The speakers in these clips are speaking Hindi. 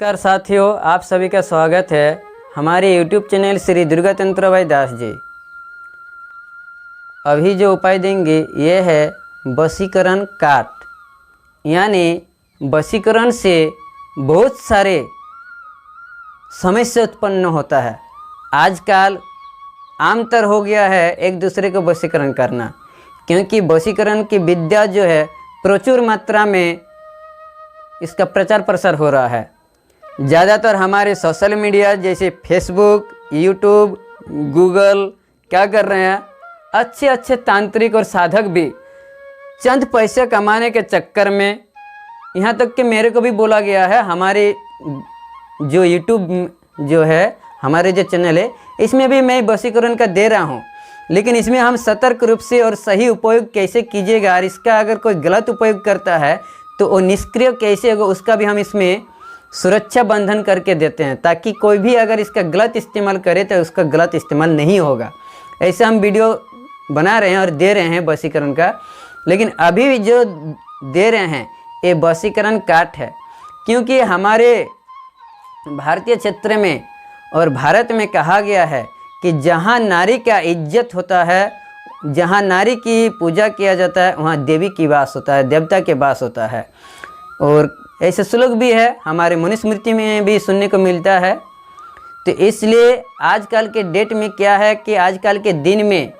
नमस्कार साथियों, आप सभी का स्वागत है हमारे YouTube चैनल श्री दुर्गा तंत्र भाई दास जी। अभी जो उपाय देंगे ये है वशीकरण काट, यानी वशीकरण से बहुत सारे समस्या उत्पन्न होता है। आजकल आमतौर हो गया है एक दूसरे को वशीकरण करना, क्योंकि वशीकरण की विद्या जो है प्रचुर मात्रा में इसका प्रचार प्रसार हो रहा है। ज़्यादातर हमारे सोशल मीडिया जैसे फेसबुक, यूट्यूब, गूगल क्या कर रहे हैं, अच्छे अच्छे तांत्रिक और साधक भी चंद पैसे कमाने के चक्कर में, यहाँ तक कि मेरे को भी बोला गया है, हमारे जो यूट्यूब जो है हमारे जो चैनल है इसमें भी मैं वशीकरण का दे रहा हूँ, लेकिन इसमें हम सतर्क रूप से और सही उपयोग कैसे कीजिएगा, और इसका अगर कोई गलत उपयोग करता है तो वो निष्क्रिय कैसे होगा उसका भी हम इसमें सुरक्षा बंधन करके देते हैं, ताकि कोई भी अगर इसका गलत इस्तेमाल करे तो उसका गलत इस्तेमाल नहीं होगा। ऐसे हम वीडियो बना रहे हैं और दे रहे हैं वशीकरण का। लेकिन अभी जो दे रहे हैं ये वशीकरण काट है, क्योंकि हमारे भारतीय क्षेत्र में और भारत में कहा गया है कि जहाँ नारी का इज्जत होता है, जहाँ नारी की पूजा किया जाता है, वहाँ देवी की वास होता है, देवता के वास होता है। और ऐसे श्लोक भी है हमारे मनुस्मृति में भी सुनने को मिलता है। तो इसलिए आजकल के डेट में क्या है कि आजकल के दिन में,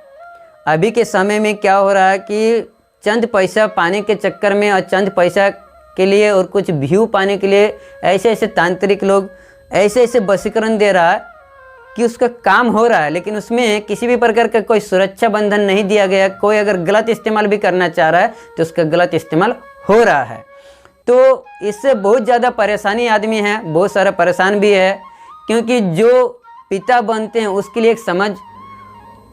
अभी के समय में क्या हो रहा है कि चंद पैसा पाने के चक्कर में और चंद पैसा के लिए और कुछ व्यू पाने के लिए ऐसे ऐसे तांत्रिक लोग ऐसे ऐसे वशीकरण दे रहा है कि उसका काम हो रहा है, लेकिन उसमें किसी भी प्रकार का कोई सुरक्षा बंधन नहीं दिया गया। कोई अगर गलत इस्तेमाल भी करना चाह रहा है तो उसका गलत इस्तेमाल हो रहा है। तो इससे बहुत ज़्यादा परेशानी आदमी है, बहुत सारा परेशान भी है, क्योंकि जो पिता बनते हैं उसके लिए एक समझ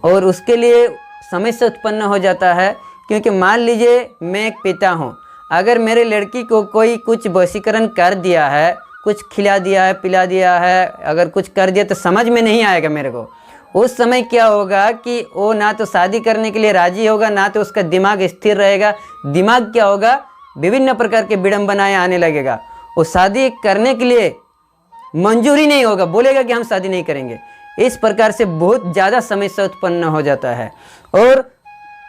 और उसके लिए समस्या उत्पन्न हो जाता है। क्योंकि मान लीजिए मैं एक पिता हूँ, अगर मेरे लड़की को कोई कुछ वशीकरण कर दिया है, कुछ खिला दिया है, पिला दिया है, अगर कुछ कर दिया तो समझ में नहीं आएगा मेरे को। उस समय क्या होगा कि वो ना तो शादी करने के लिए राजी होगा, ना तो उसका दिमाग स्थिर रहेगा। दिमाग क्या होगा, विभिन्न प्रकार के विडंबनाएं आने लगेगा। वो शादी करने के लिए मंजूरी नहीं होगा, बोलेगा कि हम शादी नहीं करेंगे। इस प्रकार से बहुत ज़्यादा समस्या उत्पन्न हो जाता है, और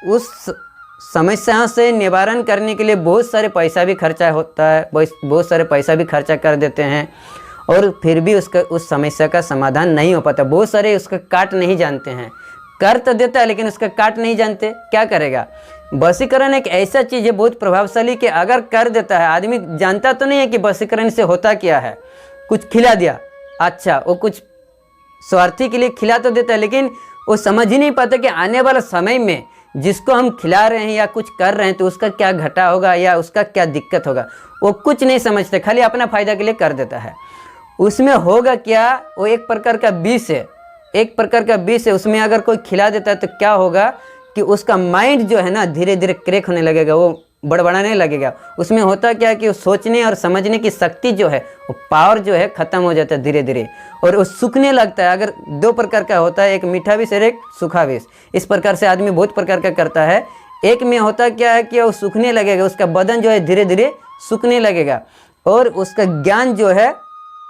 उस समस्याओं से निवारण करने के लिए बहुत सारे पैसा भी खर्चा होता है, बहुत सारे पैसा भी खर्चा कर देते हैं, और फिर भी उसका उस समस्या का समाधान नहीं हो पाता। बहुत सारे उसका काट नहीं जानते हैं, कर तो देता है लेकिन उसका काट नहीं जानते, क्या करेगा। वशीकरण एक ऐसा चीज़ है बहुत प्रभावशाली कि अगर कर देता है, आदमी जानता तो नहीं है कि वशीकरण से होता क्या है। कुछ खिला दिया, अच्छा वो कुछ स्वार्थी के लिए खिला तो देता है, लेकिन वो समझ ही नहीं पाता कि आने वाला समय में जिसको हम खिला रहे हैं या कुछ कर रहे हैं तो उसका क्या घाटा होगा या उसका क्या दिक्कत होगा। वो कुछ नहीं समझते, खाली अपना फायदा के लिए कर देता है। उसमें होगा क्या, वो एक प्रकार का विष है, एक प्रकार का विष है। उसमें अगर कोई खिला देता है तो क्या होगा कि उसका माइंड जो है ना धीरे धीरे क्रैक होने लगेगा, वो बड़बड़ाने लगेगा। उसमें होता क्या कि वो सोचने और समझने की शक्ति जो है, वो पावर जो है ख़त्म हो जाता है धीरे धीरे, और वो सूखने लगता है। अगर दो प्रकार का होता है, एक मीठा विष और एक सूखा विष। इस प्रकार से आदमी बहुत प्रकार का करता है। एक में होता क्या है कि वो सूखने लगेगा, उसका बदन जो है धीरे धीरे सूखने लगेगा, और उसका ज्ञान जो है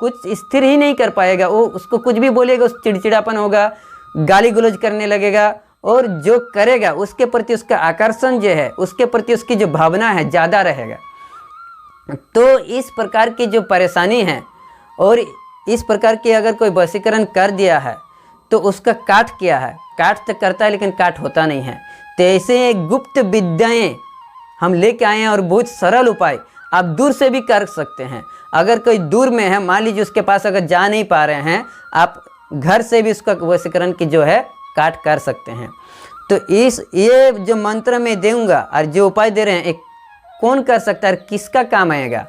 कुछ स्थिर ही नहीं कर पाएगा। वो उसको कुछ भी बोलेगा उस चिड़चिड़ापन होगा, गाली गलौज करने लगेगा, और जो करेगा उसके प्रति उसका आकर्षण जो है, उसके प्रति उसकी जो भावना है ज़्यादा रहेगा। तो इस प्रकार की जो परेशानी है, और इस प्रकार की अगर कोई वशीकरण कर दिया है तो उसका काट किया है, काट तो करता है लेकिन काट होता नहीं है। तो ऐसे गुप्त विद्याएँ हम लेके आए हैं, और बहुत सरल उपाय आप दूर से भी कर सकते हैं। अगर कोई दूर में है, मान लीजिए उसके पास अगर जा नहीं पा रहे हैं, आप घर से भी उसका वशीकरण की जो है काट कर सकते हैं। तो ये जो मंत्र मैं दूंगा और जो उपाय दे रहे हैं, एक कौन कर सकता है, किसका काम आएगा।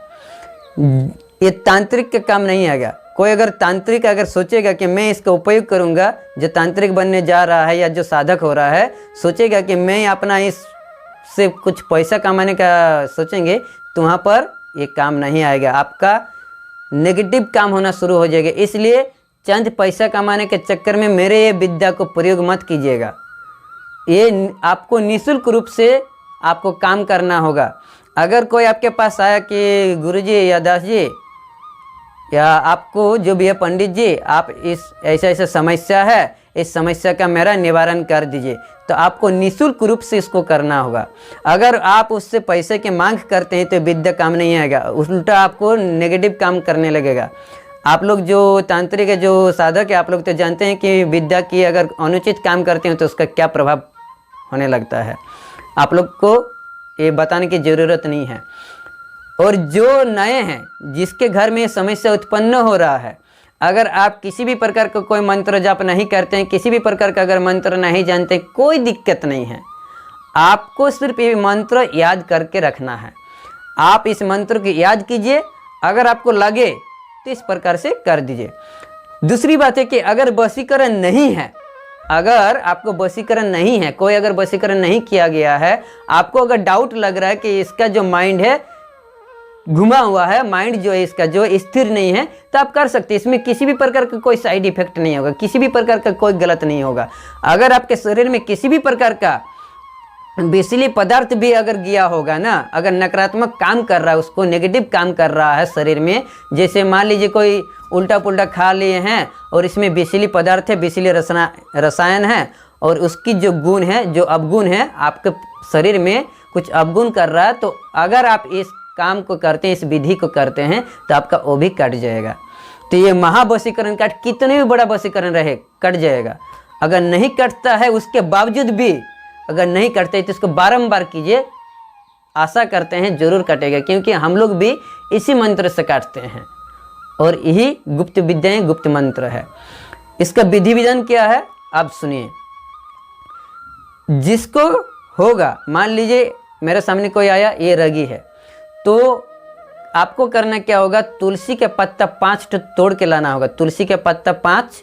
ये तांत्रिक का काम नहीं आएगा। कोई अगर तांत्रिक अगर सोचेगा कि मैं इसका उपयोग करूंगा, जो तांत्रिक बनने जा रहा है या जो साधक हो रहा है सोचेगा कि मैं अपना इससे कुछ पैसा कमाने का सोचेंगे, तो वहाँ पर ये काम नहीं आएगा। आपका नेगेटिव काम होना शुरू हो जाएगा। इसलिए चंद पैसा कमाने के चक्कर में मेरे ये विद्या को प्रयोग मत कीजिएगा। ये आपको निःशुल्क रूप से आपको काम करना होगा। अगर कोई आपके पास आया कि गुरुजी या दास जी या आपको जो भी है पंडित जी, आप इस ऐसा ऐसा समस्या है, इस समस्या का मेरा निवारण कर दीजिए, तो आपको निःशुल्क रूप से इसको करना होगा। अगर आप उससे पैसे की मांग करते हैं तो विद्या काम नहीं आएगा, उल्टा आपको नेगेटिव काम करने लगेगा। आप लोग जो तांत्रिक है, जो साधक है, आप लोग तो जानते हैं कि विद्या की अगर अनुचित काम करते हैं तो उसका क्या प्रभाव होने लगता है। आप लोग को ये बताने की ज़रूरत नहीं है। और जो नए हैं, जिसके घर में समस्या उत्पन्न हो रहा है, अगर आप किसी भी प्रकार का कोई मंत्र जाप नहीं करते हैं, किसी भी प्रकार का अगर मंत्र नहीं जानते, कोई दिक्कत नहीं है। आपको सिर्फ ये मंत्र याद करके रखना है। आप इस मंत्र को याद कीजिए, अगर आपको लगे तो इस प्रकार से कर दीजिए। दूसरी बात है कि अगर वशीकरण नहीं है, अगर आपको वशीकरण नहीं है, कोई अगर वशीकरण नहीं किया गया है, आपको अगर डाउट लग रहा है कि इसका जो माइंड है घुमा हुआ है, माइंड जो है इसका जो स्थिर नहीं है, तो आप कर सकते हैं। इसमें किसी भी प्रकार का कोई साइड इफेक्ट नहीं होगा, किसी भी प्रकार का कोई गलत नहीं होगा। अगर आपके शरीर में किसी भी प्रकार का विषैली पदार्थ भी अगर गया होगा ना, अगर नकारात्मक काम कर रहा है, उसको नेगेटिव काम कर रहा है शरीर में, जैसे मान लीजिए कोई उल्टा पुल्टा खा लिए हैं और इसमें विषैली पदार्थ है, विषैली रसायन है, और उसकी जो गुण है, जो अवगुण है, आपके शरीर में कुछ अवगुण कर रहा है, तो अगर आप इस काम को करते हैं, इस विधि को करते हैं, तो आपका वो भी कट जाएगा। तो ये महावशीकरण का कितने भी बड़ा वशीकरण रहे, कट जाएगा। अगर नहीं कटता है, उसके बावजूद भी अगर नहीं कटते तो इसको बारंबार कीजिए, आशा करते हैं जरूर कटेगा, क्योंकि हम लोग भी इसी मंत्र से काटते हैं और यही गुप्त विद्याएं, गुप्त मंत्र है। इसका विधि विधान क्या है आप सुनिए। जिसको होगा, मान लीजिए मेरे सामने कोई आया, ये रगी है, तो आपको करना क्या होगा, तुलसी के पत्ता 5 तोड़ के लाना होगा। तुलसी के पत्ता 5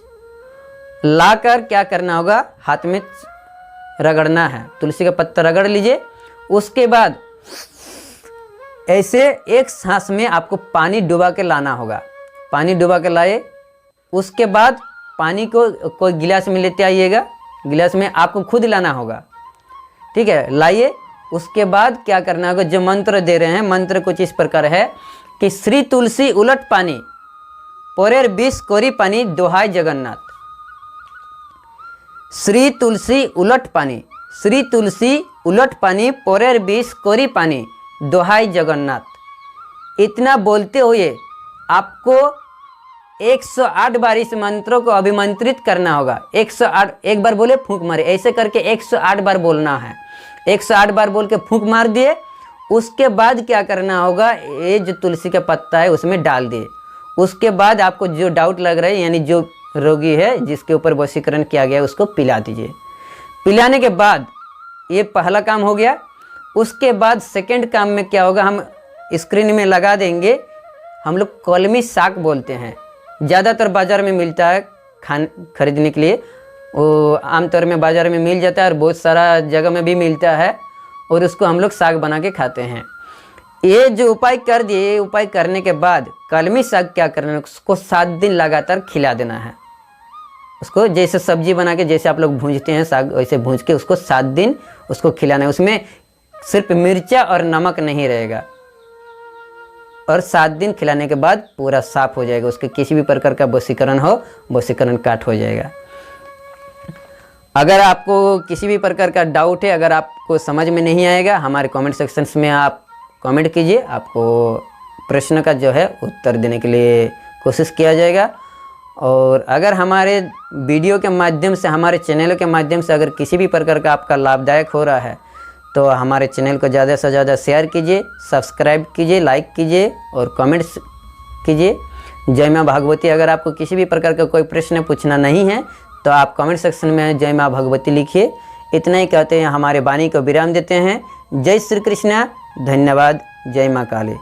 लाकर क्या करना होगा, हाथ में रगड़ना है। तुलसी का पत्ता रगड़ लीजिए, उसके बाद ऐसे एक सांस में आपको पानी डुबा के लाना होगा। पानी डुबा के लाए, उसके बाद पानी को कोई गिलास में लेते आइएगा, गिलास में आपको खुद लाना होगा, ठीक है, लाइए। उसके बाद क्या करना होगा, जो मंत्र दे रहे हैं, मंत्र कुछ इस प्रकार है कि श्री तुलसी उलट पानी परेर विष कोरी पानी दोहाई जगन्नाथ। श्री तुलसी उलट पानी, श्री तुलसी उलट पानी परेर विष कोरी पानी दोहाई जगन्नाथ। इतना बोलते हुए आपको 108 बार इस मंत्रों को अभिमंत्रित करना होगा। 108, एक बार बोले फूंक मारे, ऐसे करके 108 बार बोलना है। 108 बार बोल के फूंक मार दिए, उसके बाद क्या करना होगा, ये जो तुलसी का पत्ता है उसमें डाल दिए। उसके बाद आपको जो डाउट लग रहा है, यानी जो रोगी है जिसके ऊपर वशीकरण किया गया, उसको पिला दीजिए। पिलाने के बाद ये पहला काम हो गया। उसके बाद सेकंड काम में क्या होगा, हम स्क्रीन में लगा देंगे, हम लोग कलमी साग बोलते हैं, ज़्यादातर बाज़ार में मिलता है खरीदने के लिए। वो आमतौर में बाज़ार में मिल जाता है और बहुत सारा जगह में भी मिलता है, और उसको हम लोग साग बना के खाते हैं। ये जो उपाय कर दिए, ये उपाय करने के बाद कलमी साग क्या करना है, उसको 7 दिन लगातार खिला देना है। उसको जैसे सब्जी बना के, जैसे आप लोग भूंजते हैं साग, वैसे भूंज के उसको 7 दिन उसको खिलाना है। उसमें सिर्फ मिर्चा और नमक नहीं रहेगा, और 7 दिन खिलाने के बाद पूरा साफ हो जाएगा। उसके किसी भी प्रकार का वशीकरण हो, वशीकरण काट हो जाएगा। अगर आपको किसी भी प्रकार का डाउट है, अगर आपको समझ में नहीं आएगा, हमारे कमेंट सेक्शंस में आप कमेंट कीजिए, आपको प्रश्न का जो है उत्तर देने के लिए कोशिश किया जाएगा। और अगर हमारे वीडियो के माध्यम से, हमारे चैनल के माध्यम से अगर किसी भी प्रकार का आपका लाभदायक हो रहा है, तो हमारे चैनल को ज़्यादा से ज़्यादा शेयर कीजिए, सब्सक्राइब कीजिए, लाइक कीजिए और कमेंट्स कीजिए। जय माँ भगवती। अगर आपको किसी भी प्रकार का कोई प्रश्न पूछना नहीं है तो आप कमेंट सेक्शन में जय माँ भगवती लिखिए। इतना ही कहते हैं, हमारे वाणी को विराम देते हैं। जय श्री कृष्णा, धन्यवाद, जय माँ काली।